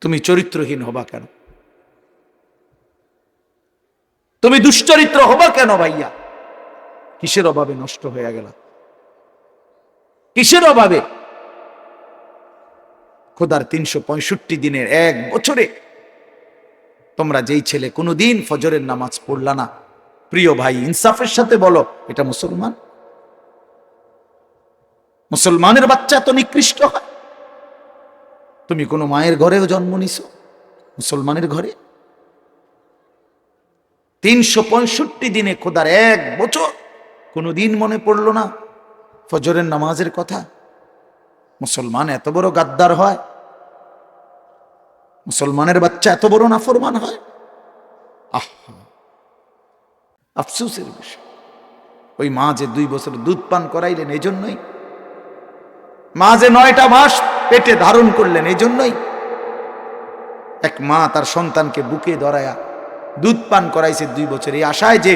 তুমি চরিত্রহীন হবা কেন? তুমি দুশ্চরিত্র হবা কেন ভাইয়া? কিসের অভাবে নষ্ট হয়ে গেল? কিসের অভাবে? খোদার 365 দিনের এক বছরে তোমরা যেই ছেলে কোনোদিন ফজরের নামাজ পড়লা না, প্রিয় ভাই ইনসাফের সাথে বলো, এটা মুসলমান? মুসলমানের বাচ্চা তো নিকৃষ্ট হয়। তুমি কোনো মায়ের ঘরেও জন্ম নিছো, মুসলমানের ঘরে? 365 দিনে খোদার এক বছর কোনোদিন মনে পড়লো না ফজরের নামাজের কথা? মুসলমান এত বড় গাদ্দার হয়? মুসলমানের বাচ্চা এত বড় নাফরমান হয়? আফসোসের বিষয়। ওই মা যে 2 বছর দুধ পান করাইলেন এই জন্যই, মা যে 9টা মাস পেটে ধারণ করলেন এই জন্যই, এক মা তার সন্তানকে বুকে ধরায়া দুধ পান করাইছে 2 বছর, এই আশায় যে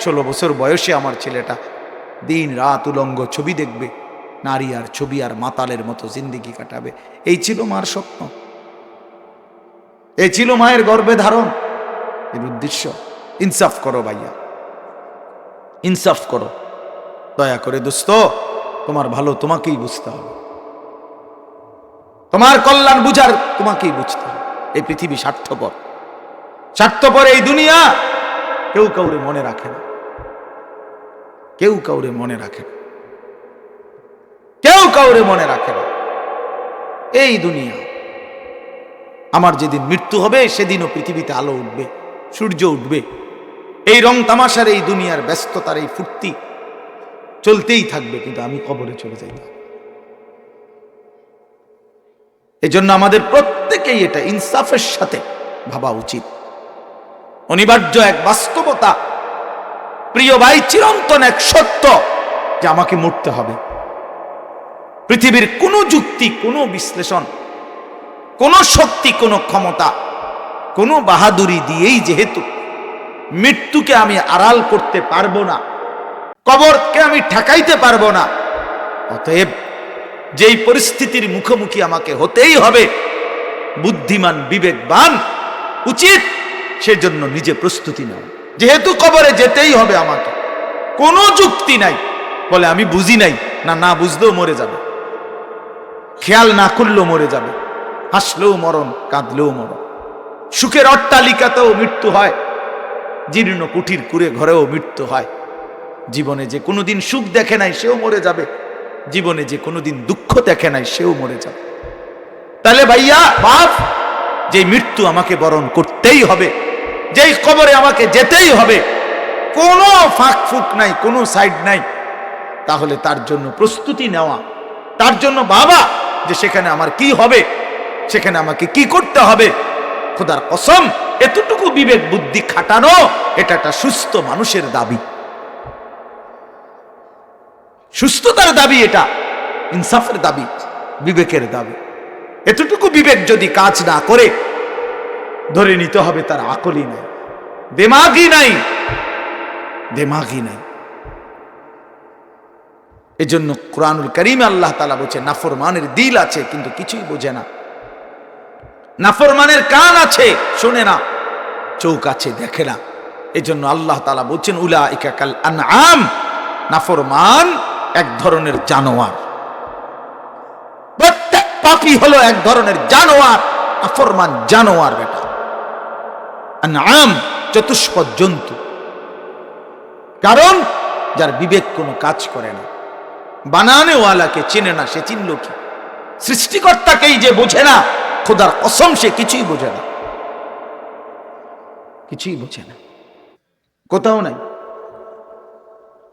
16 বছর বয়সে আমার ছেলেটা দিন রাত উলঙ্গ ছবি দেখবে, নারী আর ছবি আর মাতালের মতো জিন্দেগি কাটাবে। এই ছিল মার স্বপ্ন, এই ছিল মায়ের গর্ভে ধারণ, এর উদ্দেশ্য। ইনসাফ করো ভাইয়া, ইনসাফ করো দয়া করে। দোস্ত, তোমার ভালো তোমাকেই বুঝতে হবে, তোমার কল্যাণ বুঝার তোমাকেই বুঝতে হবে। এই পৃথিবী স্বার্থপর, স্বার্থপর এই দুনিয়া। কেউ কাউরে মনে রাখে না, কেউ কাউরে মনে রাখে না, কেউ কাউরে মনে রাখে না। এই দুনিয়া, আমার যেদিন মৃত্যু হবে সেদিনও পৃথিবীতে আলো উঠবে, সূর্য উঠবে। এই রং তামাশার, এই দুনিয়ার ব্যস্ততার এই ফুর্তি চলতেই থাকবে, কিন্তু আমি কবরে চলে যাই না। এই জন্য আমাদের প্রত্যেকেই এটা ইনসাফের সাথে ভাবা উচিত। অনিবার্য এক বাস্তবতা, প্রিয় ভাই, চিরন্তন এক সত্য যে আমাকে মরতে হবে। পৃথিবীর কোনো যুক্তি, কোনো বিশ্লেষণ, কোনো শক্তি, কোনো ক্ষমতা, কোনো বাহাদুরি দিয়েই যেহেতু মৃত্যুকে আমি আড়াল করতে পারবো না, কবরকে আমি ঠেকাইতে পারবো না, অতএব যেই পরিস্থিতির মুখোমুখি আমাকে হতেই হবে, বুদ্ধিমান বিবেকবান উচিত সেজন্য নিজে প্রস্তুতি নাও। যেহেতু কবরে যেতেই হবে আমাকে, কোনো যুক্তি নাই বলে আমি বুঝি নাই, না না বুঝলেও মরে যাবে, খেয়াল না করলেও মরে যাবে, হাসলেও মরণ, কাঁদলেও মরণ। সুখের অট্টালিকাতেও মৃত্যু হয়, জীর্ণ কুঠির কুড়ে ঘরেও মৃত্যু হয়। জীবনে যে কোনোদিন সুখ দেখে নাই সেও মরে যাবে, জীবনে যে কোনোদিন দুঃখ দেখে নাই সেও মরে যাবে। তাহলে ভাইয়া বাপ, যে মৃত্যু আমাকে বরণ করতেই হবে, যেই কবরে আমাকে যেতেই হবে, কোনো ফাঁক ফুক নাই, কোনো সাইড নাই, তাহলে তার জন্য প্রস্তুতি নেওয়া, তার জন্য বাবা যে সেখানে আমার কি হবে, সেখানে আমাকে কি করতে হবে। খোদার কসম, এতটুকু বিবেক বুদ্ধি খাটানো এটা একটা সুস্থ মানুষের দাবি, সুস্থতার দাবি, এটা ইনসাফের দাবি, বিবেকের দাবি। এতটুকু বিবেক যদি কাজ না করে, ধরে নিতে হবে তার আকলই নাই, দেমাগই নাই, দেমাগই নাই। এজন্য কুরআনুল কারীমে আল্লাহ তাআলা বলছে, নাফরমানের দিল আছে কিন্তু কিছুই বোঝে না, নাফরমানের কান আছে শোনে না, চোখ আছে দেখে না। এজন্য আল্লাহ তাআলা বলছেন, উলাইকা কাল আনআম, নাফরমান এক ধরনের জানোয়ার। প্রত্যেক পাপী হলো এক ধরনের জানোয়ার, নাফরমান জানোয়ার বেটা। আনআম চতুষ্পদ জন্তু, কারণ যার বিবেক কোনো কাজ করে না, বানানেওয়ালাকে চেনে না, সে চিনল কি? সৃষ্টিকর্তাকেই যে বোঝে না, খোদার কসম সে কিছুই বোঝে না, কিছুই বোঝে না, কোথাও নাই।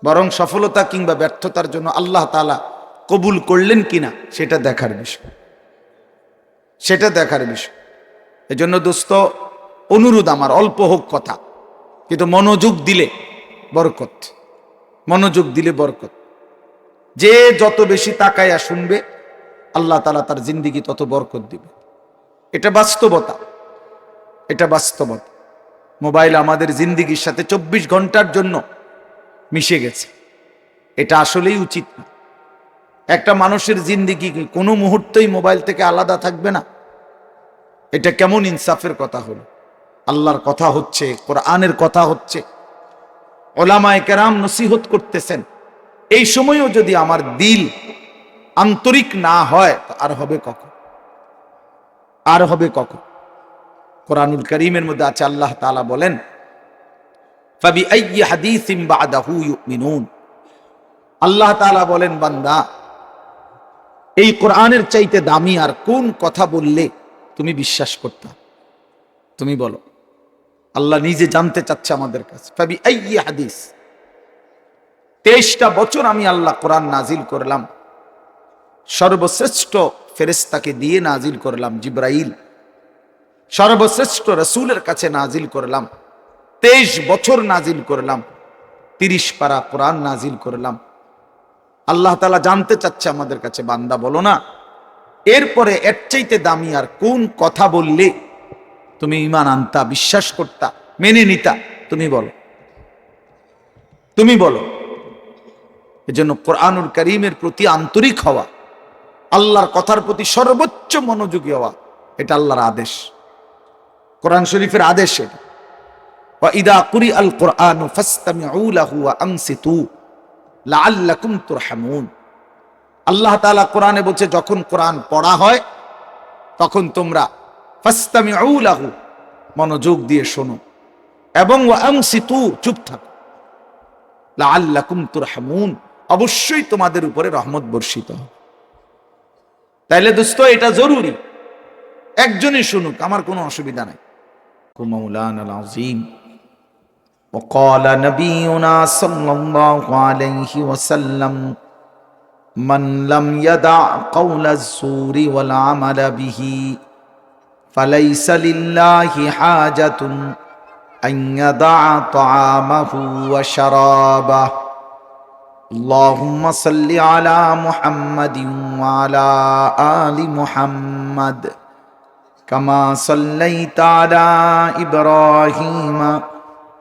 বরং সফলতা কিংবা ব্যর্থতার জন্য আল্লাহ তাআলা কবুল করলেন কিনা সেটা দেখার বিষয়, সেটা দেখার বিষয়। এজন্য দোস্ত, অনুরোধ আমার, অল্প হোক কথা, কিন্তু মনোযোগ দিলে বরকত, মনোযোগ দিলে বরকত। যে যত বেশি তাকায়া শুনবে, আল্লাহ তাআলা তার জিন্দেগি তত বরকত দিবে। এটা বাস্তবতা, এটা বাস্তবতা। মোবাইল আমাদের জিন্দেগির সাথে 24 ঘন্টার জন্য মিশে গেছে, এটা আসলেই উচিত না। একটা মানুষের জিন্দেগি কোনো মুহূর্তেই মোবাইল থেকে আলাদা থাকবে না। এটা কেমন ইনসাফের কথা হলো? আল্লাহর কথা হচ্ছে, কোরআনের কথা হচ্ছে, ওলামায়ে কেরাম নসিহত করতেছেন, এই সময়ও যদি আমার দিল আন্তরিক না হয় তো আর হবে কখন? আর হবে কখন? কোরআনুল কারীমের মধ্যে আছে, আল্লাহ তাআলা বলেন, ফাবিআইয়ি হাদীসিন বা'দাহু ইউমিনুন। আল্লাহ তাআলা বলেন, বান্দা, এই কোরআনের চাইতে দামি আর কোন কথা বললে তুমি বিশ্বাস করতা? তুমি বলো। আল্লাহ নিজে জানতে চাচ্ছে আমাদের কাছে। ফাবিআইয়ি হাদীস, 23টা বছর আমি আল্লাহ কোরআন নাজিল করলাম, সর্বশ্রেষ্ঠ ফেরেশতাকে দিয়ে নাজিল করলাম, জিবরাইল, সর্বশ্রেষ্ঠ রাসূলের কাছে নাজিল করলাম, 23 বছর নাজিল করলাম, 30 পারা কোরআন নাজিল করলাম। আল্লাহ তাআলা জানতে চাচ্ছে আমাদের কাছে, বান্দা বলো না, এরপরে এর চাইতে দামি আর কোন কথা বললে তুমি ঈমান আনতা, বিশ্বাস করতা, মেনে নিতা? তুমি বলো, তুমি বলো। এজন্য কোরআনুল কারীমের প্রতি আন্তরিক হওয়া, আল্লাহর কথার প্রতি সর্বোচ্চ মনোযোগী হওয়া, এটা আল্লাহর আদেশ, কোরআন শরীফের আদেশ এটা। ওয়া ইদা কুরিআল কুরআনু ফাসতামিউ লাহু ওয়া আনসিতু লাআল্লাকুম তুরহামুন। আল্লাহ তাআলা কোরআনে বলছে, যখন কোরআন পড়া হয় তখন তোমরা ফাসতামিউ লাহু, মনোযোগ দিয়ে শোনো, এবং ওয়া আনসিতু, চুপ থাকো, লাআল্লাকুম তুরহামুন, অবশ্যই তোমাদের উপরে রহমত বর্ষিত হবে। তাইলে দোস্ত, এটা জরুরি, একজনই শুনুক, আমার কোনো অসুবিধা নাই। মাওলানা আল-আযীম وقال نبينا صلى الله عليه وسلم من لم يدع قول الزور والعمل به فليس لله حاجة أن يدع طعامه وشرابه اللهم صل على محمد وعلى آل محمد كما صليت على إبراهيم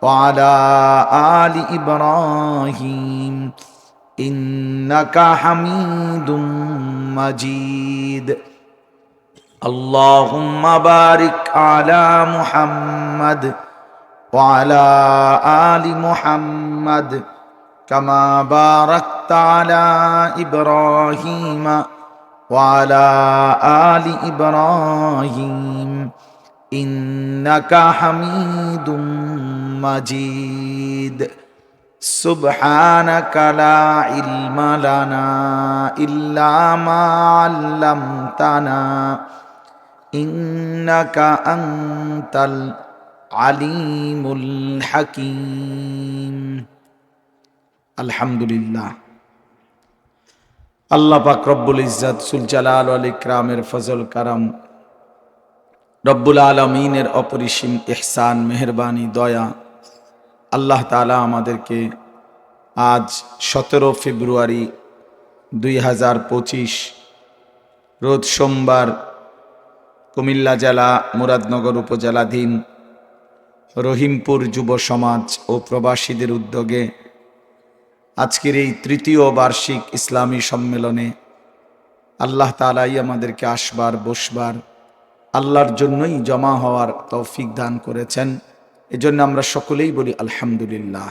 وعلى آل إبراهيم إنك حميد مجيد اللهم بارك على محمد وعلى آل محمد كما باركت على إبراهيم وعلى آل إبراهيم إنك حميد مجيد سبحانك لا علم لنا إلا ما علمتنا إنك أنت العليم الحكيم الحمد لله আল্লাহ পাক রব্বুল ইজ্জত সুল জালাল ওয়াল ইকরামের ফজল কারাম, রব্বুল আলামিনের অপরিসীম ইহসান, মেহেরবানি, দয়া, আল্লাহ তাআলা আমাদেরকে আজ 17 ফেব্রুয়ারি 2025 রোজ সোমবার কুমিল্লা জেলা মুরাদনগর উপজেলাধীন রহিমপুর যুব সমাজ ও প্রবাসীদের উদ্যোগে আজকের এই তৃতীয় বার্ষিক ইসলামী সম্মেলনে আল্লাহ তাআলাই আমাদেরকে আসবার, বসবার, আল্লাহর জন্যই জমা হওয়ার তৌফিক দান করেছেন। এজন্য আমরা সকলেই বলি আলহামদুলিল্লাহ।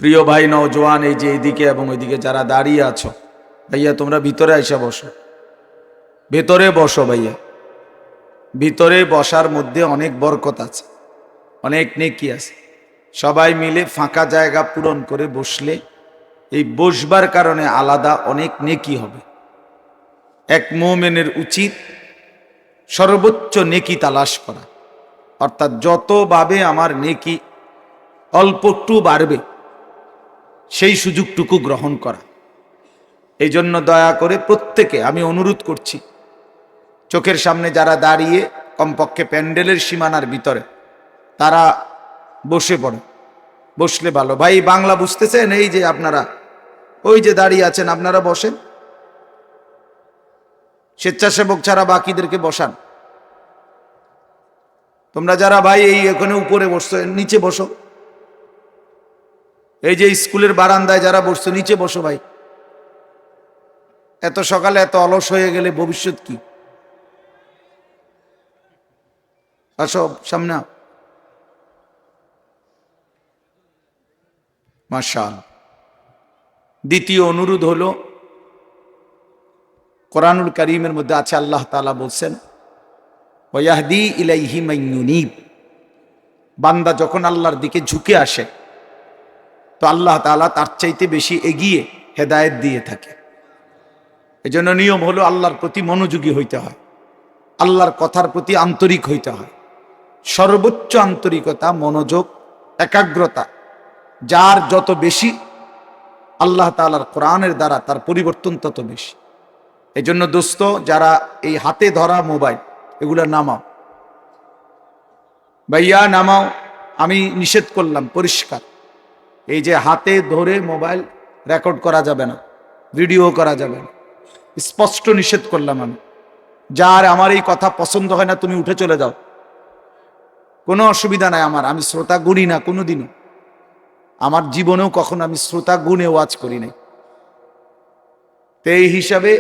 প্রিয় ভাই নওজোয়ান, এই যে এদিকে এবং ওইদিকে যারা দাঁড়িয়ে আছো, ভাইয়া তোমরা ভিতরে এসে বসো, ভেতরে বসো ভাইয়া। ভিতরে বসার মধ্যে অনেক বরকত আছে, অনেক নেকি আছে। সবাই মিলে ফাঁকা জায়গা পূরণ করে বসলে এই বসবার কারণে আলাদা অনেক নেকি হবে। এক মুমিনের উচিত সর্বোচ্চ নেকি তালাশ করা, অর্থাৎ যতভাবে আমার নেকি অল্প একটু বাড়বে সেই সুযোগটুকু গ্রহণ করা। এই জন্য দয়া করে প্রত্যেকে আমি অনুরোধ করছি, চোখের সামনে যারা দাঁড়িয়ে কমপক্ষে প্যান্ডেলের সীমানার ভিতরে, তারা বসে পড়ে, বসলে ভালো। ভাই বাংলা বুঝতেছেন? এই যে আপনারা ওই যে দাঁড়িয়ে আছেন, আপনারা বসেন, স্বেচ্ছাসেবক ছাড়া বাকিদেরকে বসান। তোমরা যারা ভাই এই এখানে উপরে বসছো, নিচে বসো। এই যে স্কুলের বারান্দায় যারা বসছো, নিচে বসো ভাই। এত সকালে এত অলস হয়ে গেলে ভবিষ্যৎ কি? আসো সামনে। মাশাআল্লাহ। দ্বিতীয় অনুরোধ হলো, কোরআনুল কারীমের মধ্যে আছে আল্লাহ তাআলা বলছেন ওয়াহদি ইলাইহি মান ইউনীব, বান্দা যখন আল্লাহর দিকে ঝুঁকে আসে তো আল্লাহ তাআলা তার চাইতে বেশি এগিয়ে হেদায়েত দিয়ে থাকে। এজন্য নিয়ম হলো আল্লাহর প্রতি মনোযোগী হইতে হয়, আল্লাহর কথার প্রতি আন্তরিক হইতে হয়। সর্বোচ্চ আন্তরিকতা, মনোযোগ, একাগ্রতা যার যত বেশি, আল্লাহ তাআলার কোরআনের দ্বারা তার পরিবর্তন তত বেশি। এজন্য দোস্ত, যারা এই হাতে ধরা মোবাইল এগুলো নামাও, ভাইয়া নামাও। আমি নিষেধ করলাম পরিষ্কার, এই যে হাতে ধরে মোবাইল রেকর্ড করা যাবে না, ভিডিও করা যাবে না, স্পষ্ট নিষেধ করলাম আমি। যার আমার এই কথা পছন্দ হয় না তুমি উঠে চলে যাও, কোনো অসুবিধা নাই আমার। আমি শ্রোতা গুণী না কোনোদিনও, আমার জীবনেও কখনো আমি শ্রোতা গুণে ওয়াজ করি নাই। তো এই হিসাবে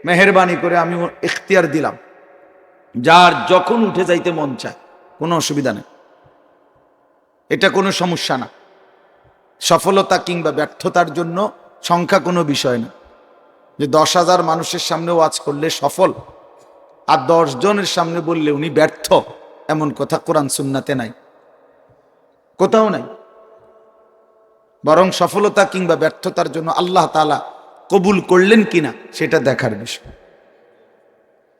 মেহেরবানি করে আমি ইখতিয়ার দিলাম, যার যখন উঠে যাইতে মন চায় কোনো অসুবিধা নেই, এটা কোনো সমস্যা না। সফলতা কিংবা ব্যর্থতার জন্য সংখ্যা কোনো বিষয় না, যে 10,000 মানুষের সামনে ওয়াজ করলে সফল আর 10 জনের সামনে বললে উনি ব্যর্থ, এমন কথা কোরআন সুন্নাতে নাই, কোথাও নাই। বরং সফলতা কিংবা ব্যর্থতার জন্য আল্লাহ তাআলা কবুল করলেন কিনা সেটা দেখার বিষয়,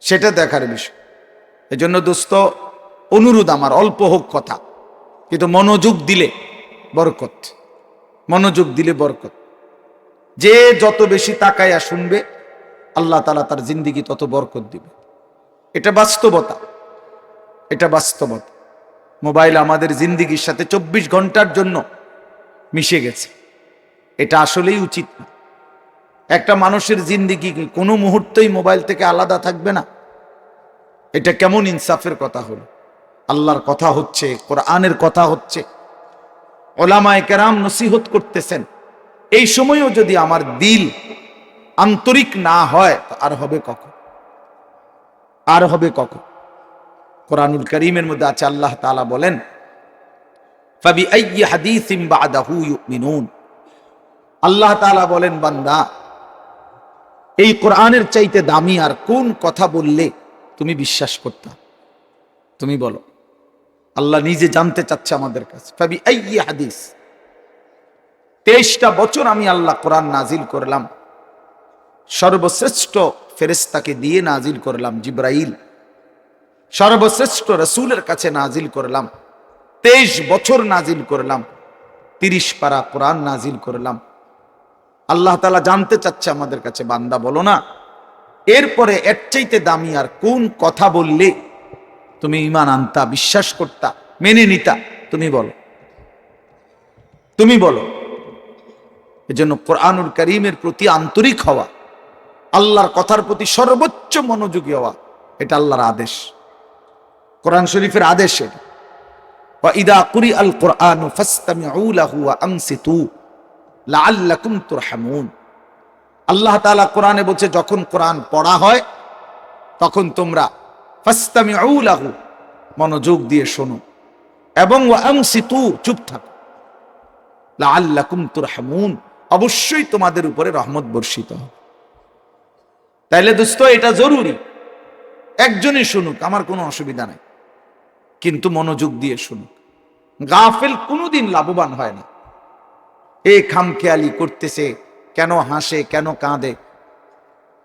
সেটা দেখার বিষয়। এজন্য দোস্ত, অনুরোধ আমার, অল্প হোক কথা, কিন্তু মনোযোগ দিলে বরকত, মনোযোগ দিলে বরকত। যে যত বেশি তাকায়া শুনবে আল্লাহ তাআলা তার জিন্দেগি তত বরকত দিবে। এটা বাস্তবতা, এটা বাস্তবতা। মোবাইল আমাদের জিন্দেগির সাথে 24 ঘন্টার জন্য মিশে গেছে, এটা আসলেই উচিত না। একটা মানুষের জিন্দেগি কোনো মুহূর্তেই মোবাইল থেকে আলাদা থাকবে না, এটা কেমন ইনসাফের কথা হলো? আল্লাহর কথা হচ্ছে, কোরআনের কথা হচ্ছে, উলামায়ে কেরাম নসিহত করতেছেন, এই সময়ও যদি আমার দিল আন্তরিক না হয় তো আর হবে কখন? আর হবে কখন? কোরআনুল কারীমের মধ্যে আছে আল্লাহ তাআলা বলেন ফাবিআইয়ি হাদীসিন বা'দাহু ইউমিনুন। আল্লাহ তাআলা বলেন, বান্দা এই কোরআনের চাইতে দামি আর কোন কথা বললে তুমি বিশ্বাস করতা? তুমি বলো। আল্লাহ নিজে জানতে চাচ্ছে আমাদের কাছে। ফাবিআইয়ি হাদীস, 23টা বছর আমি আল্লাহ কোরআন নাজিল করলাম, সর্বশ্রেষ্ঠ ফেরেশতাকে দিয়ে নাজিল করলাম, জিবরাইল, সর্বশ্রেষ্ঠ রাসূলের কাছে নাজিল করলাম, 23 বছর নাজিল করলাম, 30 পারা কোরআন নাজিল করলাম। আল্লাহ তাআলা জানতে চাচ্ছে আমাদের কাছে, বান্দা বলো না এরপরে এর চাইতে দামি আর কোন কথা বললে তুমি ঈমান আনতা, বিশ্বাস করতা, মেনে নিতা? তুমি বলো, তুমি বলো। এজন্য কোরআনুল কারীমের প্রতি আন্তরিক হওয়া, আল্লাহর কথার প্রতি সর্বোচ্চ মনোযোগী হওয়া, এটা আল্লাহর আদেশ, কোরআন শরীফের আদেশ। এটা ওয়া ইদা কুরিআল কুরআনু ফাসতামিউ লাহু ওয়া আনসিতু লাআল্লাকুম তুরহামুন। আল্লাহ তাআলা কোরআনে বলছে, যখন কোরআন পড়া হয় তখন তোমরা ফাসতামিউ লাহু, মনোযোগ দিয়ে শোনো, এবং ওয়া আনসিতু, চুপ থাকো, লাআল্লাকুম তুরহামুন, অবশ্যই তোমাদের উপরে রহমত বর্ষিত হবে। তাইলে দোস্ত, এটা জরুরি, একজনই শুনুক আমার কোনো অসুবিধা নাই, কিন্তু মনোযোগ দিয়ে শুনুক। গাফেল কোনোদিন লাভবান হয় না। এই খামখেয়ালি করতেছে, কেন হাসে, কেন কাঁদে।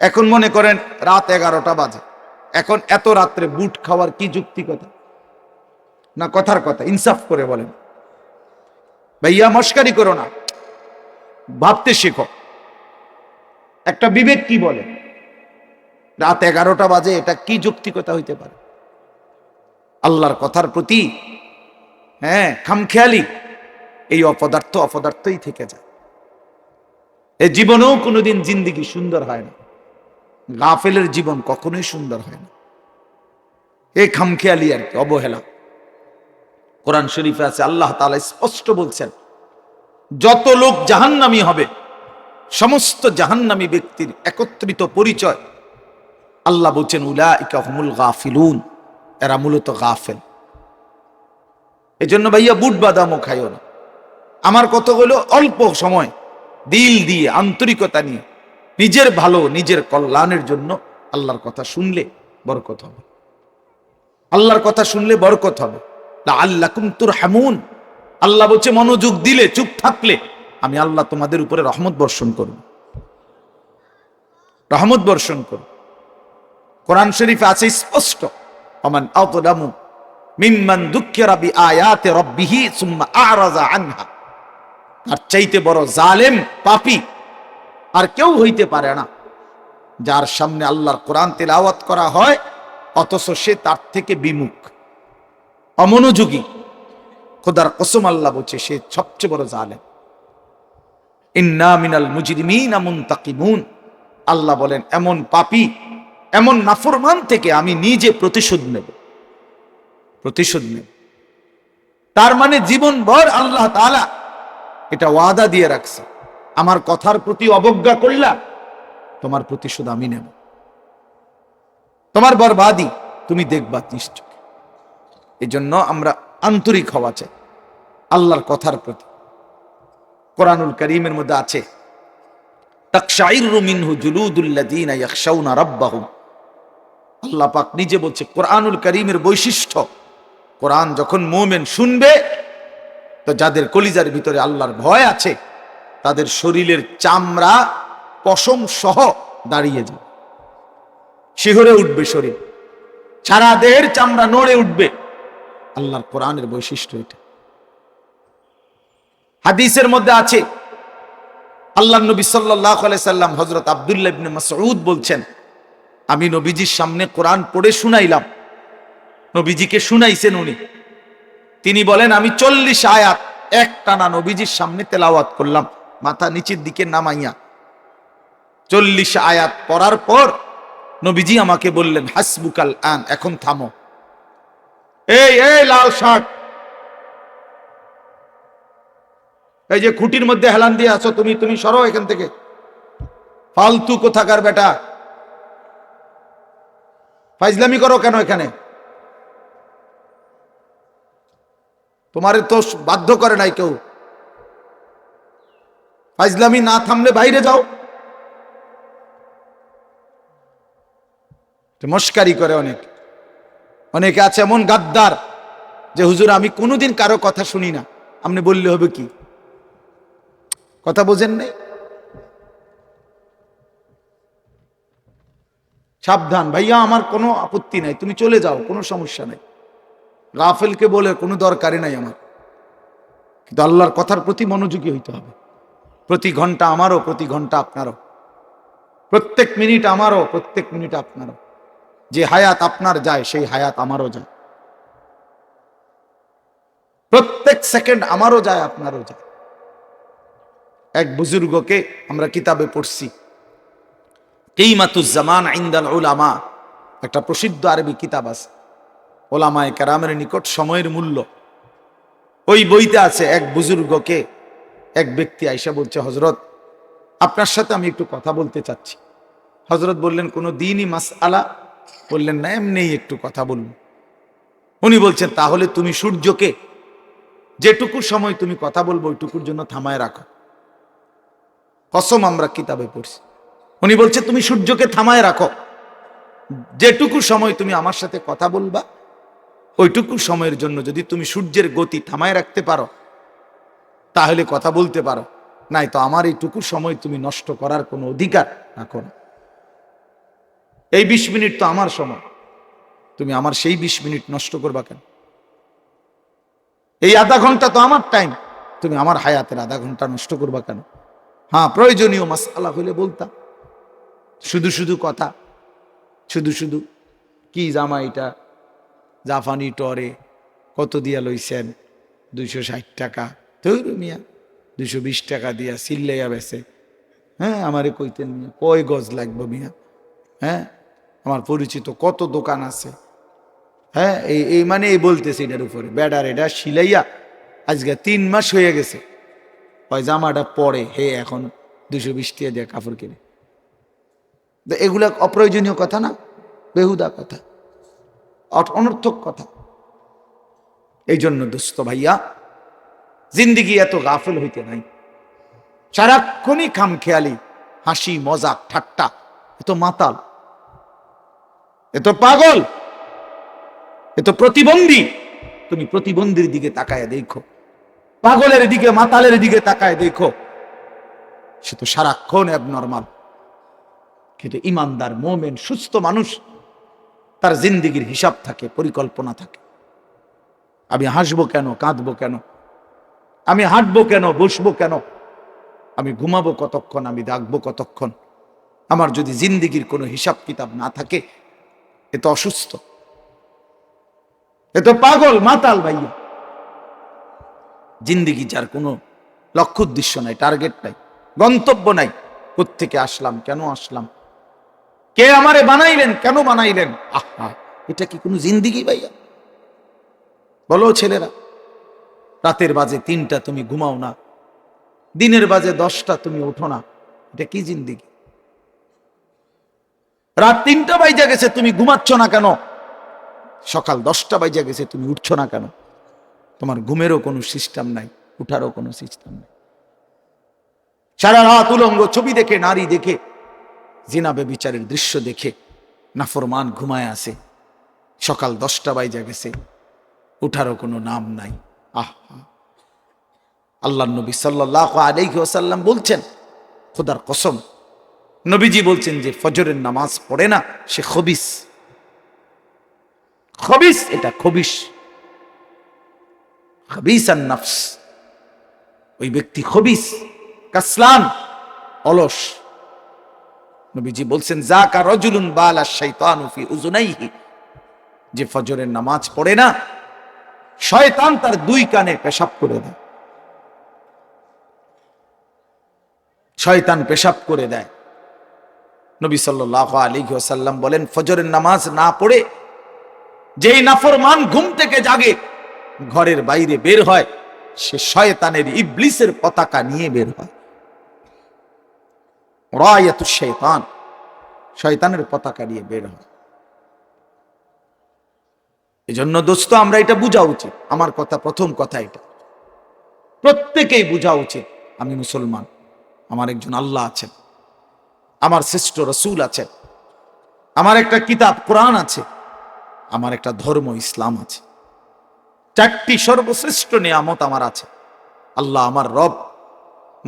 এখন মনে করেন রাত 11টা বাজে, এখন এত রাত্রে বুট খাওয়ার কি যুক্তিকতা? না কথার কথা, ইনসাফ করে বলেন। ভাইয়া মস্কারি করো না, ভাবতে শেখো। একটা বিবেক কি বলে? রাত 11টা বাজে, এটা কি যুক্তিকতা হইতে পারে? আল্লাহর কথার প্রতি খামখেয়ালি, এই অপদার্থই থেকে যায়। এই জীবনেও কোনোদিন জিন্দেগি সুন্দর হয় না, গাফেলের জীবন কখনোই সুন্দর হয় না। এই খামখেয়ালি আর কি, অবহেলা। কোরআন শরীফে আছে, আল্লাহ তাআলা স্পষ্ট বলছেন, যত লোক জাহান্নামী হবে, সমস্ত জাহান্নামী ব্যক্তির একত্রিত পরিচয় আল্লাহ বলছেন উলাইকা হুমুল গাফিলুন, এরা মূলত গাফেল। এজন্য ভাইয়া বুট বাদামও খাইও না। আমার কত হলো অল্প সময় দিল দিয়ে আন্তরিকতা নিয়ে নিজের ভালো নিজের কল্যাণের জন্য আল্লাহর কথা শুনলে বরকত হবে, আল্লাহর কথা শুনলে বরকত হবে। লাআল্লাকুম তুরহামুন, আল্লাহ বলছে মনোযোগ দিলে, চুপ থাকলে আমি আল্লাহ তোমাদের উপরে রহমত বর্ষণ করব, রহমত বর্ষণ করব। কোরআন শরীফে আছে স্পষ্ট, ওমান আযলামু মিম্মান যুক্কিরা বিআয়াতি রাব্বিহি সুম্মা আ'রাযা আনহা। তার চাইতে বড় জালেম পাপী আর কেউ হইতে পারে না, যার সামনে আল্লাহর কোরআন তেলাওয়াত করা হয় অথচ সে তার থেকে বিমুখ, অমনোযোগী। খোদার কসম আল্লাহ বলছে সে সবচেয়ে বড় জালেম। ইন্না মিনাল মুজরিমিনা মুনতাকিমুন, আল্লাহ বলেন এমন পাপী এমন নাফরমান থেকে আমি নিজে প্রতিশোধ নেব, প্রতিশোধ নেব। তার মানে জীবনভর আল্লাহ তাআলা এটা ওয়াদা দিয়ে রাখছে, আমার কথার প্রতি অবজ্ঞা করলা তোমার প্রতিশোধ আমি নেব, তোমার বরবাদি তুমি দেখবা নিশ্চয়। এই জন্য আমরা আন্তরিক হওয়া চাই আল্লাহর কথার প্রতি। কোরআনুল কারীমের মধ্যে আছে তাকশাইরু মিনহু জুলুদুল্লাযীনা ইয়াখশাউনা রাব্বাহুম। আল্লাহ পাক নিজে বলছে কোরআনুল কারীমের বৈশিষ্ট্য, কোরআন যখন মুমিন শুনবে তো যাদের কলিজার ভিতরে আল্লাহর ভয় আছে তাদের শরীরের চামড়া পশম সহ দাঁড়িয়ে যাবে, শিহরে উঠবে শরীর, সারা দেহের চামড়া নড়ে উঠবে। আল্লাহর কোরআনের বৈশিষ্ট্য এটা। হাদিসের মধ্যে আছে আল্লাহর নবী সাল্লাল্লাহু আলাইহি সাল্লাম হযরত আব্দুল্লাহ ইবনে মাসউদ বলছেন, আমি নবীজির সামনে কোরআন পড়ে শুনাইলাম, নবীজিকে শুনাইছেন উনি। তিনি বলেন আমি 40 আয়াত একটানা নবীজির সামনে তেলাওয়াত করলাম মাথা নিচের দিকে নামাইয়া। 40 আয়াত পড়ার পর নবীজি আমাকে বললেন হাসবুকাল আন, এখন থামো। এই এই লাল শার্ট, এই যে খুঁটির মধ্যে হেলান দিয়ে আছো তুমি, তুমি সরো এখান থেকে, ফালতু কোথাকার বেটা, ফাইজলামি করো কেন এখানে? তোমারে তো বাধ্য করে নাই কেউ, ফাইজলামি না থামলে বাইরে যাও। মস্কারি করে অনেকে আছে এমন গাদ্দার যে হুজুর আমি কোনোদিন কারো কথা শুনি না, আপনি বললে হবে কি? কথা বোঝেন নাই? সাবধান ভাইয়া, আমার কোনো আপত্তি নাই, তুমি চলে যাও, কোনো সমস্যা নাই। গাফেলকে বলে কোনো দরকারই নাই আমার, কিন্তু আল্লাহর কথার প্রতি মনোযোগী হইতে হবে। প্রতি ঘন্টা আমারও, প্রতি ঘন্টা আপনারও, প্রত্যেক মিনিট আমারও, প্রত্যেক মিনিট আপনারও। যে হায়াত আপনার যায় সেই হায়াত আমারও যায়, প্রত্যেক সেকেন্ড আমারও যায় আপনারও যায়। এক বুজুর্গকে আমরা কিতাবে পড়ছি, কিমাতুজ জামান ইনদাল উলামা, একটা প্রসিদ্ধ আরবি কিতাব আছে, ওলামায়ে কেরামের নিকট সময়ের মূল্য। ওই বইতে আছে এক বুজুর্গকে এক ব্যক্তি আইসা বলছে, হযরত আপনার সাথে আমি একটু কথা বলতে চাচ্ছি। হযরত বললেন কোনো দ্বীনি মাসআলা? বললেন না, এমনিই একটু কথা বলুন। উনি বলছেন তাহলে তুমি সূর্যকে যেটুকু সময় তুমি কথা বলবো ওইটুকুর জন্য থামায় রাখো। কসম আমরা কিতাবে পড়ছি। উনি বলছে তুমি সূর্যকে থামায় রাখো, যেটুকু সময় তুমি আমার সাথে কথা বলবা ওইটুকু সময়ের জন্য যদি তুমি সূর্যের গতি থামায় রাখতে পারো তাহলে কথা বলতে পারো, নাই তো আমার এইটুকু সময় তুমি নষ্ট করার কোনো অধিকার রাখো না। এই 20 মিনিট তো আমার সময়, তুমি আমার সেই 20 মিনিট নষ্ট করবা কেন? এই আধা ঘন্টা তো আমার টাইম, তুমি আমার হায়াতের আধা ঘন্টা নষ্ট করবা কেন? হ্যাঁ, প্রয়োজনীয় মাসআলা হইলে বলতা, শুধু শুধু কথা, শুধু শুধু কি জামা এটা জাফানি টরে কত দিয়া লইছেন? 260 টাকা। ধরু মিয়া 220 টাকা দিয়া সিল্লাইয়া বেছে। হ্যাঁ, আমারে কইতেন মিয়া কয় গজ লাগবে মিয়া? হ্যাঁ, আমার পরিচিত কত দোকান আছে। হ্যাঁ, এই মানে এই বলতেছে এটার উপরে বেডার এটা সিলাইয়া আজকে 3 মাস হয়ে গেছে, ওই জামাটা পরে হে এখন 220 টাকা দিয়ে কাপড় কিনে। এগুলা অপ্রয়োজনীয় কথা না, বেহুদা কথা, অনর্থক কথা। এই জন্য দোস্ত ভাইয়া, জিন্দিগি এত গাফেল হইতে নাই। সারাক্ষণই খামখেয়ালি, হাসি মজাক ঠাট্টা, এত মাতাল, এত পাগল, এত প্রতিবন্ধী। তুমি প্রতিবন্ধীর দিকে তাকায় দেখো, পাগলের দিকে মাতালের দিকে তাকায় দেখো, সে তো সারাক্ষণ অ্যাবনর্মাল। কিন্তু ইমানদার মোমেন সুস্থ মানুষ, তার জিন্দিগির হিসাব থাকে, পরিকল্পনা থাকে। আমি হাসবো কেন, কাঁদবো কেন, আমি হাঁটবো কেন, বসবো কেন, আমি ঘুমাবো কতক্ষণ, আমি জাগবো কতক্ষণ। আমার যদি জিন্দিগির কোনো হিসাব কিতাব না থাকে, এ তো অসুস্থ, এ তো পাগল মাতাল ভাইয়া। জিন্দিগি যার কোনো লক্ষ্য উদ্দেশ্য নাই, টার্গেট নাই, গন্তব্য নাই, কোত্থেকে আসলাম, কেন আসলাম, কে আমারে বানাইলেন, কেন বানাইলেন, আহা, এটা কি কোনো জিন্দিগি ভাইয়া? বলো ছেলেরা, রাতের বাজে 3টা তুমি ঘুমাও না, দিনের বাজে 10টা তুমি ওঠো না, এটা কি জিন্দিগি? রাত 3টা বাজে গেছে তুমি ঘুমাচ্ছ না কেন? সকাল 10টা বাজে গেছে তুমি উঠছো না কেন? তোমার ঘুমেরও কোনো সিস্টেম নাই, উঠারও কোনো সিস্টেম নাই। সারা রাত উলঙ্গ ছবি দেখে, নারী দেখে, জিনা ব্যভিচারের দৃশ্য দেখে নাফরমান ঘুমায় আছে। সকাল 10টা বাজে গেছে, উঠারও কোনো নাম নাই। আহা, আল্লাহ নবী সাল্লাল্লাহু আলাইহি ওয়াসাল্লাম বলছেন, খোদার কসম, নবীজি বলছেন যে ফজরের নামাজ পড়ে না সে খবিস। খবিস, এটা খবিস, খবিস আন নফস, ওই ব্যক্তি খবিস, কাসলান, অলস। নবীজি বলছেন, যাকা রাজুলুন বালা শাইতানু ফি উযুনাইহি, যে ফজরের নামাজ পড়ে না, শয়তান তার 2 কানে পেশাব করে দেয়। শয়তান পেশাব করে দেয়। নবী সাল্লাল্লাহু আলাইহি ওয়াসাল্লাম বলেন, ফজরের নামাজ না পড়ে যেই নাফরমান ঘুম থেকে জাগে, ঘরের বাইরে বের হয়, সে শয়তানের, ইবলিসের পতাকা নিয়ে বের হয়। রায়াতুশ শাইতান, শয়তানের পতাকা নিয়ে বের হয়। এজন্য দোস্ত, আমরা এটা বোঝা উচিত। আমার কথা, প্রথম কথা এটা প্রত্যেকেই বোঝা উচিত, আমি মুসলমান, আমার একজন আল্লাহ আছেন, আমার শ্রেষ্ঠ রাসূল আছেন, আমার একটা কিতাব কোরআন আছে, আমার একটা ধর্ম ইসলাম আছে। 4টি সর্বশ্রেষ্ঠ নিয়ামত আমার আছে। আল্লাহ আমার রব,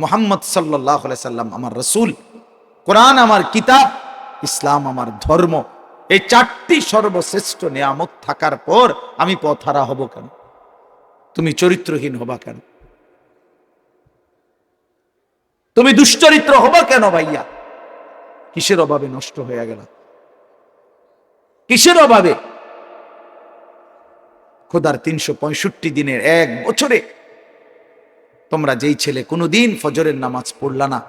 মুহাম্মদ সাল্লাল্লাহু আলাইহি সাল্লাম আমার রাসূল, কোরআন আমার কিতাব, ইসলাম আমার ধর্ম। এই 4টি সর্বশ্রেষ্ঠ নিয়ামত থাকার পর আমি পথহারা হব কেন? তুমি চরিত্রহীন হবা কেন? তুমি দুশ্চরিত্র হবা কেন ভাইয়া? কিসের অভাবে নষ্ট হয়ে গেল? কিসের অভাবে? খোদার 365 দিনের 1 বছরে তোমরা যেই ছেলে কোনোদিন ফজরের নামাজ পড়লা না,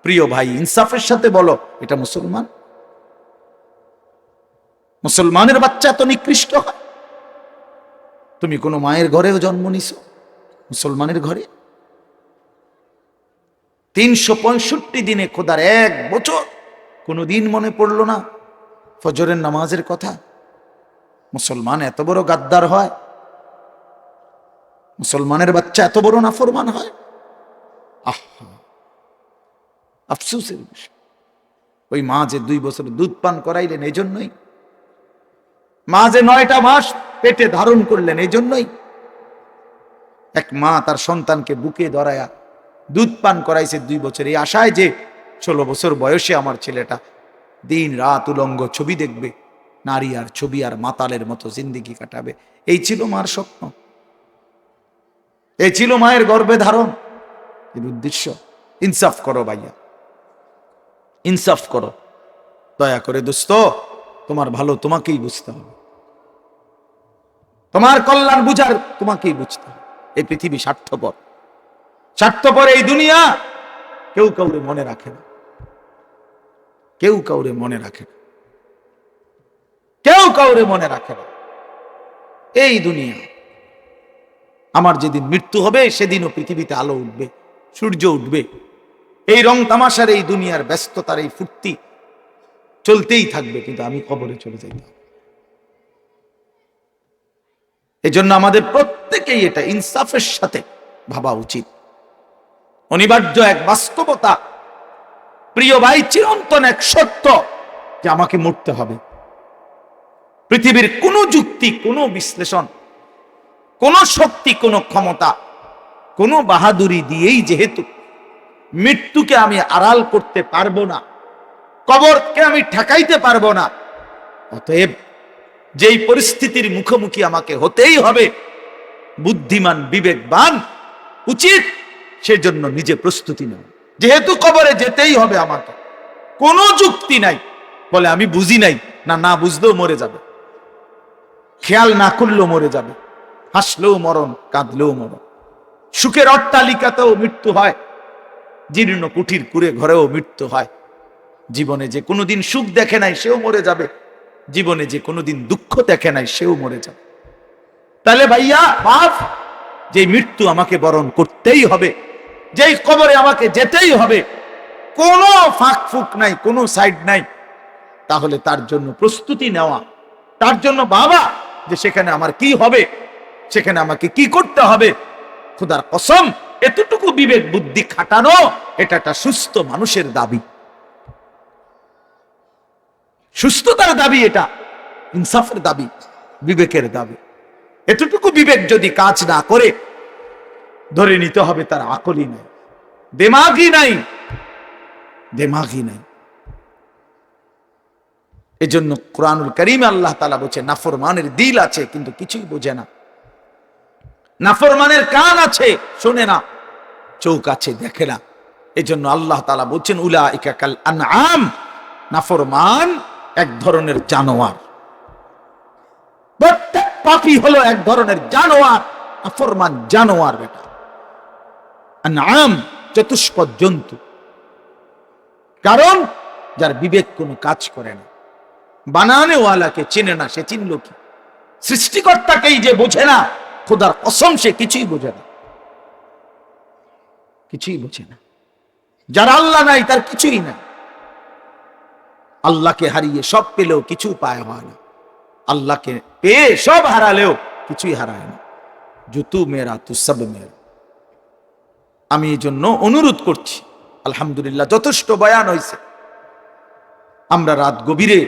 প্রিয় ভাই, ইনসাফের সাথে বলো, এটা মুসলমান? মুসলমানের বাচ্চা তো নিকৃষ্ট হয়। তুমি কোনো মায়ের ঘরেও জন্ম নিছো, মুসলমানের ঘরে? 365 দিনে খোদার 1 বছর কোনোদিন মনে পড়লো না ফজরের নামাজের কথা? মুসলমান এত বড় গাদ্দার হয়? মুসলমানের বাচ্চা এত বড় নাফরমান হয়? আহা, আফসোসের বিষয়। ওই মা যে 2 বছর দুধ পান করাইলেন, এই জন্যই। মা যে 9টা মাস পেটে ধারণ করলেন, এই জন্যই। এক মা তার সন্তানকে বুকে ধরায়া দুধ পান করাইছে 2 বছর, এই আশায় যে 16 বছর বয়সে আমার ছেলেটা দিন রাত উলঙ্গ ছবি দেখবে, নারী আর ছবি আর মাতালের মতো জিন্দিগি কাটাবে। এই ছিল মার স্বপ্ন, এই ছিল মায়ের গর্ভে ধারণ, এর উদ্দেশ্য। ইনসাফ করো ভাইয়া, ইনসাফ করো দয়া করে দোস্ত। তোমার ভালো তোমাকেই বুঝতে হবে, তোমার কল্যাণ বুঝার তোমাকেই বুঝতে হবে। এই পৃথিবী স্বার্থপর, স্বার্থপর এই দুনিয়া। কেউ কাউরে মনে রাখে না, কেউ কাউরে মনে রাখে না, কেউ কাউরে মনে রাখে না। এই দুনিয়া, আমার যেদিন মৃত্যু হবে সেদিনও পৃথিবীতে আলো উঠবে, সূর্য উঠবে। এই রং তামাশার, এই দুনিয়ার ব্যস্ততার, এই ফুর্তি চলতেই থাকবে, কিন্তু আমি কবরে চলে যাইতাম। এজন্য আমাদের প্রত্যেকেই এটা ইনসাফের সাথে ভাবা উচিত। অনিবার্য এক বাস্তবতা, প্রিয় ভাই, চিরন্তন এক সত্য যে আমাকে মরতে হবে। পৃথিবীর কোনো যুক্তি, কোনো বিশ্লেষণ, কোনো শক্তি, কোনো ক্ষমতা, কোনো বাহাদুরি দিয়েই যেহেতু মৃত্যুকে আমি আড়াল করতে পারবো না, কবরকে আমি ঠেকাইতে পারবো না, অতএব যেই পরিস্থিতির মুখোমুখি আমাকে হতেই হবে, বুদ্ধিমান বিবেকবান উচিত সেজন্য নিজে প্রস্তুতি নেওয়া। যেহেতু কবরে যেতেই হবে আমাকে, কোনো যুক্তি নাই, বলে আমি বুঝি নাই, না বুঝলেও মরে যাবে, খেয়াল না করলেও মরে যাবে, হাসলেও মরণ, কাঁদলেও মরণ। সুখের অট্টালিকাতেও মৃত্যু হয়, জীর্ণ কুঠির কুড়ে ঘরেও মৃত্যু হয়। জীবনে যে কোনোদিন সুখ দেখে নাই সেও মরে যাবে, জীবনে যে কোনোদিন দুঃখ দেখে নাই সেও মরে যাবে। তাহলে ভাইয়া বাপ, যে মৃত্যু আমাকে বরণ করতেই হবে, যেই কবরে আমাকে যেতেই হবে, কোনো ফাঁক ফুক নাই, কোনো সাইড নাই, তাহলে তার জন্য প্রস্তুতি নেওয়া, তার জন্য বাবা যে সেখানে আমার কি হবে, সেখানে আমাকে কি করতে হবে, খোদার কসম এতটুকু বিবেক বুদ্ধি খাটানো এটা একটা সুস্থ মানুষের দাবি, সুস্থতার দাবি, এটা ইনসাফের দাবি, বিবেকের দাবি। এতটুকু বিবেক যদি কাজ না করে, ধরে নিতে হবে তার আকলই নাই, দিমাগই নাই, দিমাগই নাই। এজন্য কুরআনুল কারীমে আল্লাহ তাআলা বলেছে, নাফরমানের দিল আছে কিন্তু কিছুই বোঝে না, নাফরমানের কান আছে শোনে না, চোখ আছে দেখে না। এজন্য আল্লাহ তাআলা বলছেন, উলাইকা কাল আনআম, নাফরমান এক ধরনের জানোয়ার। প্রত্যেক পাপী হলো এক ধরনের জানোয়ার, নাফরমান জানোয়ার। বেটা আনআম চতুষ্পদ জন্তু, কারণ যার বিবেক কোনো কাজ করে না, বানানেওয়ালাকে চেনে না, সে চিনল কি? সৃষ্টিকর্তাকেই যে বোঝে না, খোদার কসম সে কিছুই বোঝে না, কিছুই বোঝে না। যার আল্লাহ নাই তার কিছুই নাই। আল্লাহকে হারিয়ে সব পেলেও কিছু পায় হয় না, আল্লাহকে পেয়ে সব হারালেও কিছুই হারায় না। জুতু মেরা তু সব মেরা। আমি এই জন্য অনুরোধ করছি, আলহামদুলিল্লাহ যথেষ্ট বয়ান হয়েছে। আমরা রাত গভীরে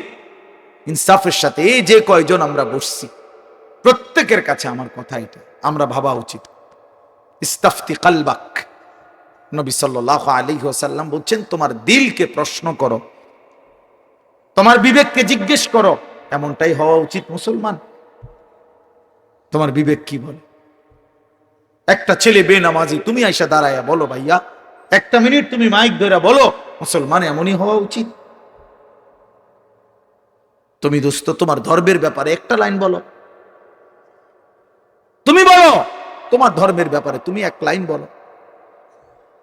ইনসাফের সাথে এই যে কয়জন আমরা বসছি, প্রত্যেকের কাছে আমার কথা এটা, আমরা ভাবা উচিত। ইস্তাফতি কালবাক, নবী সাল্লাল্লাহু আলাইহি ওয়াসাল্লাম বলছেন, তোমার দিলকে প্রশ্ন করো, তোমার বিবেককে জিজ্ঞেস করো। এমনটাই হওয়া উচিত মুসলমান। তোমার বিবেক কি বলে? একটা ছেলে বেনামাজি, তুমি আইসা দাঁড়ায়া বলো, ভাইয়া একটা মিনিট তুমি মাইক ধরে বলো, মুসলমান এমনই হওয়া উচিত। তুমি দোস্ত তোমার ধর্মের ব্যাপারে একটা লাইন বলো, তুমি বলো তোমার ধর্মের ব্যাপারে তুমি এক লাইন বলো।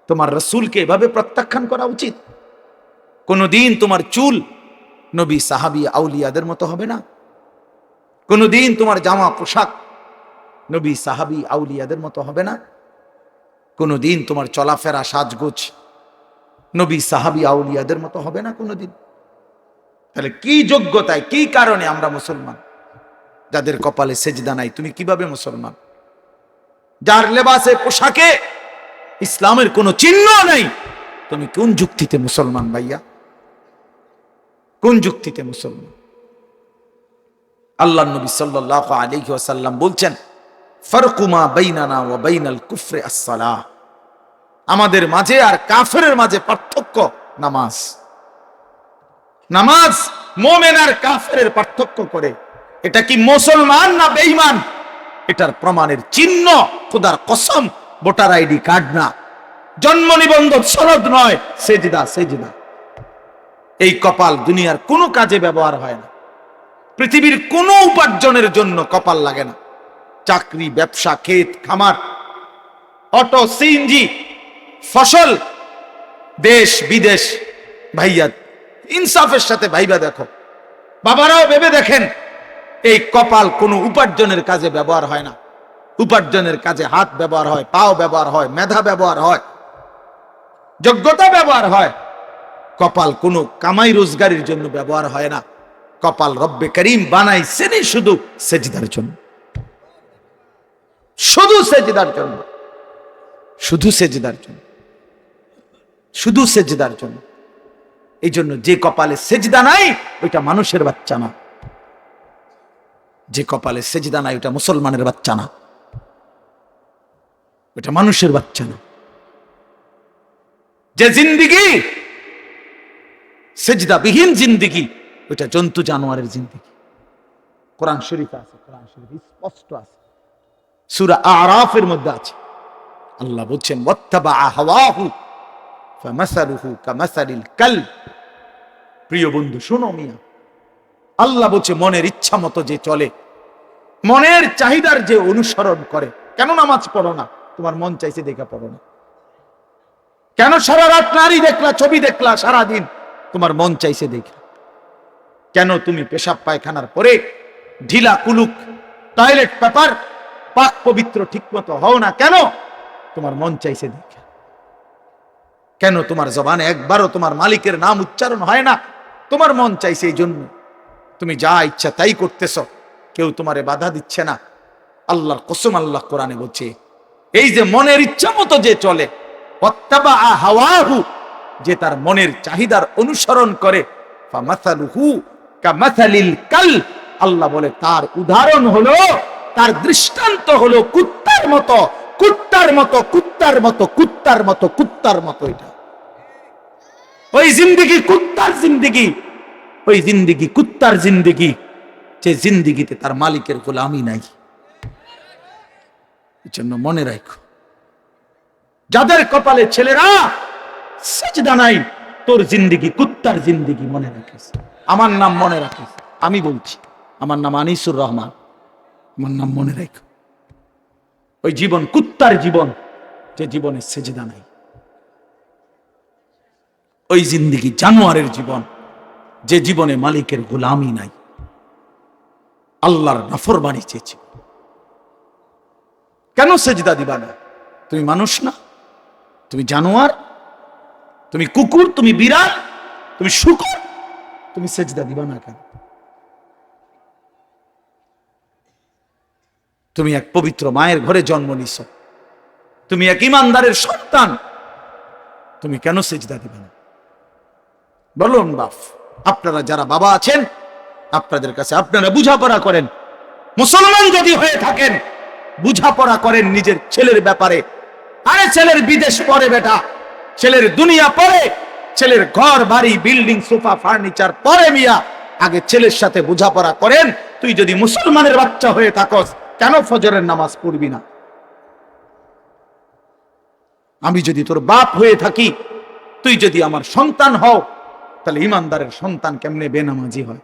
তোমার রাসূলকে এভাবে প্রত্যাখ্যান করা উচিত। কোনদিন তোমার চুল নবী সাহাবী আউলিয়াদের মতো হবে না, কোনদিন তোমার জামা পোশাক নবী সাহাবী আউলিয়াদের মতো হবে না, কোনদিন তোমার চলাফেরা সাজগোজ নবী সাহাবী আউলিয়াদের মতো হবে না কোনদিন। তাহলে কি যোগ্যতায়, কি কারণে আমরা মুসলমান? যাদের কপালে সেজদা নাই, তুমি কিভাবে মুসলমান? যার লেবাসে পোশাকে ইসলামের কোনো চিহ্ন নাই, তুমি কোন যুক্তিতে মুসলমান ভাইয়া? কোন যুক্তিতে মুসলমান? আল্লাহ নবী সাল্লাল্লাহু আলাইহি ওয়াসাল্লাম বলছেন, ফারকু মা বাইনানা ওয়া বাইনাল কুফরি আস-সালাহ, আমাদের মাঝে আর কাফেরের মাঝে পার্থক্য নামাজ। নামাজ মুমিন আর কাফেরের পার্থক্য করে। এটা কি মুসলমান না বেঈমান, এটার প্রমাণের চিহ্ন খোদার কসম ভোটার আইডি কার্ড না, জন্ম নিবন্ধন সনদ নয়, সেজদা। সেজদা এই কপাল দুনিয়ার কোনো কাজে ব্যবহার হয় না, পৃথিবীর কোনো উপার্জনের জন্য কপাল লাগে না। চাকরি, ব্যবসা, ক্ষেত খামার, অটো, সিএনজি, ফসল, দেশ বিদেশ, ভাইয়া ইনসাফের সাথে ভাইবা দেখো, বাবারাও ভেবে দেখেন, এই কপাল কোনো উপার্জনের কাজে ব্যবহার হয় না। উপার্জনের কাজে হাত ব্যবহার হয়, পাও ব্যবহার হয়, মেধা ব্যবহার হয়, যোগ্যতা ব্যবহার হয়। কপাল কোনো কামাই রোজগারের জন্য ব্যবহার হয় না। কপাল রব্বে করিম বানাইছেনই শুধু সেজদার জন্য। শুধু সেজদার জন্য, শুধু সেজদার জন্য, শুধু সেজদার জন্য। এই জন্য যে কপালে সেজদা নাই ওইটা মানুষের বাচ্চা না, যে কপালে সেজদা নাই ওটা মুসলমানের বাচ্চা না, ওটা মানুষের বাচ্চা না। যে জিন্দিগি সেজদা বিহীন জিন্দিগি ওইটা জন্তু জানোয়ারের জিন্দিগি। কোরআন শরীফে আছে, কোরআন শরীফে স্পষ্ট আছে, সূরা আরাফের মধ্যে আছে। আল্লাহ বলছেন ওয়াত্তাবা হাওয়াহু ফামাসালুহু কামাসালিল কালব। প্রিয় বন্ধু শোনো মিয়া, আল্লাহ বলছে মনের ইচ্ছা মতো যে চলে, মনের চাহিদার যে অনুসরণ করে। কেন নামাজ পড়ো না? তোমার মন চাইছে দেখা পড়ো না। কেন সারা রাত নারী দেখলা, ছবি দেখলা সারাদিন? তোমার মন চাইছে দেখা। কেন তুমি পেশাব পায়খানার পরে ঢিলা কুলুক টয়লেট পেপার পাক পবিত্র ঠিক মতো হও না? কেন? তোমার মন চাইছে দেখা। কেন তোমার জবানে একবারও তোমার মালিকের নাম উচ্চারণ হয় না? তোমার মন চাইছে। এই জন্য তুমি যা ইচ্ছা তাই করতেছ, কেউ তোমারে বাধা দিচ্ছে না। আল্লাহর কসম, আল্লাহ কোরআনে বলছে এই যে মনের ইচ্ছা মতো যে চলে, ওয়াত্তাবা হাওয়াহু, যে তার মনের চাহিদার অনুসরণ করে, ফামাসালুহু কামাসালিল কালব, আল্লাহ বলে তার উদাহরণ হলো, তার দৃষ্টান্ত হলো কুত্তার মতো, কুত্তার মতো, কুত্তার মতো, কুত্তার মতো, কুত্তার মতো। এটা ওই জিন্দিগি কুত্তার জিন্দিগি, ওই জিন্দিগি কুত্তার জিন্দিগি, যে জিন্দিগিতে তার মালিকের গোলামি নাই। এই জন্য মনে রাখো, যাদের কপালে ছেলেরা সেজদা নাই, তোর জিন্দিগি কুত্তার জিন্দিগি। মনে রাখিস, আমার নাম মনে রাখিস, আমি বলছি, আমার নাম আনিসুর রহমান, আমার নাম মনে রাখো। ওই জীবন কুত্তার জীবন, যে জীবনে সেজদা নাই। ওই জিন্দিগি জানোয়ারের জীবন, যে জীবনে মালিকের গোলামি নাই, আল্লাহর নাফরমানি চেয়েছে। কেন সেজদা দিবা না? তুমি মানুষ না? তুমি জানোয়ার? তুমি কুকুর? তুমি বিড়াল? তুমি শূকর? তুমি সেজদা দিবা না কেন? তুমি এক পবিত্র মায়ের ঘরে জন্ম নিছ, তুমি এক ইমানদারের সন্তান, তুমি কেন সেজদা দিবা না? বলুন বাপ, আপনারা যারা বাবা আছেন, আপনাদের কাছে আপনারা বুঝাপড়া করেন। মুসলমান যদি হয়ে থাকেন, বুঝাপড়া করেন নিজের ছেলের ব্যাপারে। আরে ছেলের বিদেশ পরে বেটা, ছেলের দুনিয়া পরে, ছেলের ঘর বাড়ি বিল্ডিং সোফা ফার্নিচার পরে। মিয়া আগে ছেলের সাথে বুঝাপড়া করেন। তুই যদি মুসলমানের বাচ্চা হয়ে থাকস, কেন ফজরের নামাজ পড়বি না? আমি যদি তোর বাপ হয়ে থাকি, তুই যদি আমার সন্তান হও, তাহলে ইমানদারের সন্তান কেমনে বেনামাজি হয়?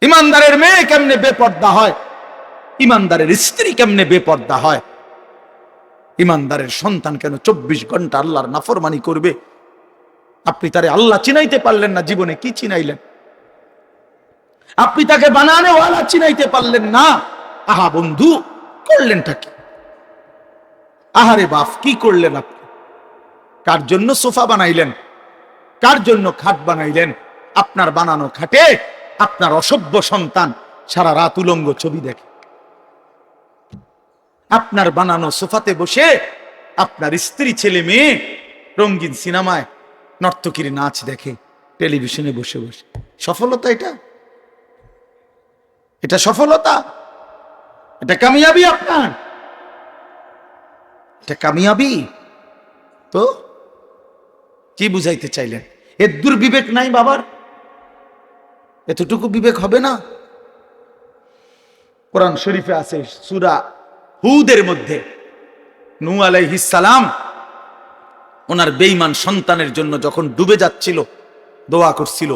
ইমানদারের মেয়ে কেমনে বেপর্দা হয়? ইমানদারের স্ত্রী কেমনে বেপর্দা হয়? ইমানদারের সন্তান কেন 24 ঘন্টা আল্লাহর নাফরমানি করবে? আপনি তারে আল্লাহ চিনাইতে পারলেন না, জীবনে কি চিনাইলেন? আপনি তাকে বানানে ওয়ালা চিনাইতে পারলেন না। আহা বন্ধু, করলেনটা কি? আহারে বাপ, কি করলেন আপনি? কার জন্য সোফা বানাইলেন? কার জন্য খাট বানাইলেন? আপনার বানানো খাটে আপনার অসভ্য সন্তান সারা রাত উলঙ্গ ছবি দেখে। আপনার বানানো সোফাতে বসে আপনার স্ত্রী ছেলে মেয়ে রঙিন সিনেমায় নর্তকীর নাচ দেখে টেলিভিশনে বসে বসে। সফলতা এটা? এটা সফলতা? এটা কামিয়াবি আপনার? এটা কামিয়াবি? তো কি বুঝাইতে চাইলেন? এর দুর্বিবেক নাই বাবার? এতটুকু বিবেক হবে না? কোরআন শরীফে আছে সূরা হুদের মধ্যে, নূহ আলাইহিস সালাম ওনার বেঈমান সন্তানের জন্য যখন ডুবে যাচ্ছিল, দোয়া করছিল,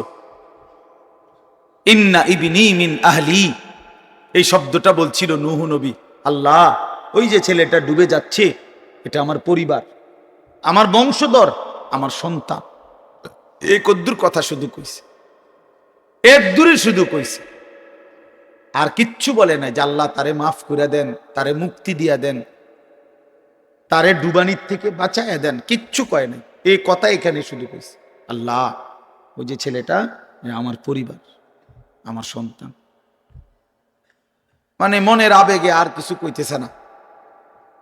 ইন্না ইবনি মিন আহলি। এই শব্দটা বলছিল নূহ নবী, আল্লাহ ওই যে ছেলেটা ডুবে যাচ্ছে, এটা আমার পরিবার, আমার বংশধর, আমার সন্তান। এই কদ্দুর কথা শুধু কইছে, এক দূরে শুধু কইছে, আর কিচ্ছু বলে নাই যে আল্লাহ তারে মাফ করে দেন, তারে মুক্তি দিয়া দেন, তারে ডুবানির থেকে বাঁচাইয়া দেন, কিচ্ছু কয় নাই। এই কথা এখানে শুধু কইছে, আল্লাহ ওই যে ছেলেটা আমার পরিবার, আমার সন্তান। মানে মনের আবেগে আর কিছু কইতেছে না।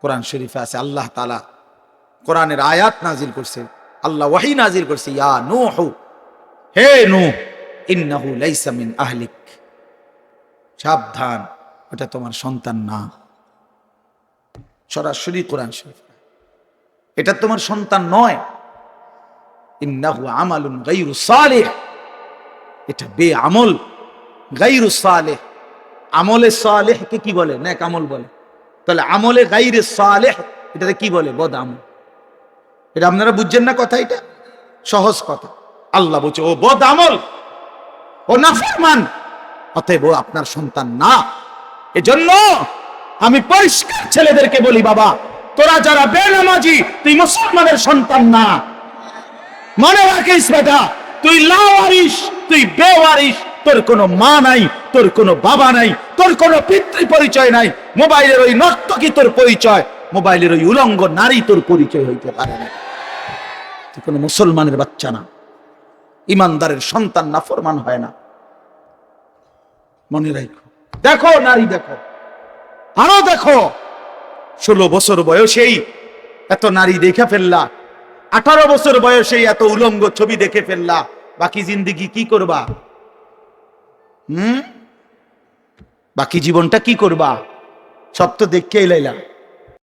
কোরআন শরীফে আছে আল্লাহ তাআলা কোরআনের আয়াত নাজিল করছে, আল্লাহ ওয়াহি নাজিল করছে, ইয়া নূহ, হে নূহ, ইন্নাহু লাইসা মিন আহলিক, সাবধান, ওটা তোমার সন্তান না। সরাসরি কোরআন শরীফ, এটা তোমার সন্তান নয়। ইন্নাহু আমালুন গায়রু সালিহ, এটা বেআমল, গায়রু সালেহ। আমলে সালেহকে কি বলে? নেক আমল বলে। তাহলে আমলে গায়রে সালেহ এটাকে কি বলে? বদ আমল। এটা আপনারা বুঝছেন না কথা? এটা সহজ কথা। আল্লাহ বলছে ও বদ আমল, ও নাফরমান, অতএব ও আপনার সন্তান না। এজন্য আমি পরিষ্কার ছেলেদেরকে বলি, বাবা তোরা যারা বেনামাজি, তুই মুসলমানের সন্তান না। মনে রাখিস বেটা, তুই লাওয়ারিস, তুই বেওয়ারিস, তোর কোনো মা নাই, তোর কোনো বাবা নাই, তোর কোনো পিতৃ পরিচয় নাই। মোবাইলের ওই নর্তকী তোর পরিচয়, মোবাইলের ওই উলঙ্গ নারী তোর পরিচয় হইতে পারে না। তুই কোনো মুসলমানের বাচ্চা না, ইমানদারের সন্তান নাফরমান হয় না। মনে রাখো। দেখো নারী, দেখো, আরো দেখো, 16 বছর বয়সেই এত নারী দেখে ফেললা, 18 বছর বয়সেই এত উলঙ্গ ছবি দেখে ফেললা, বাকি জিন্দেগি কি করবা? বাকি জীবনটা কি করবা? সব তো দেখকেই লাইলা।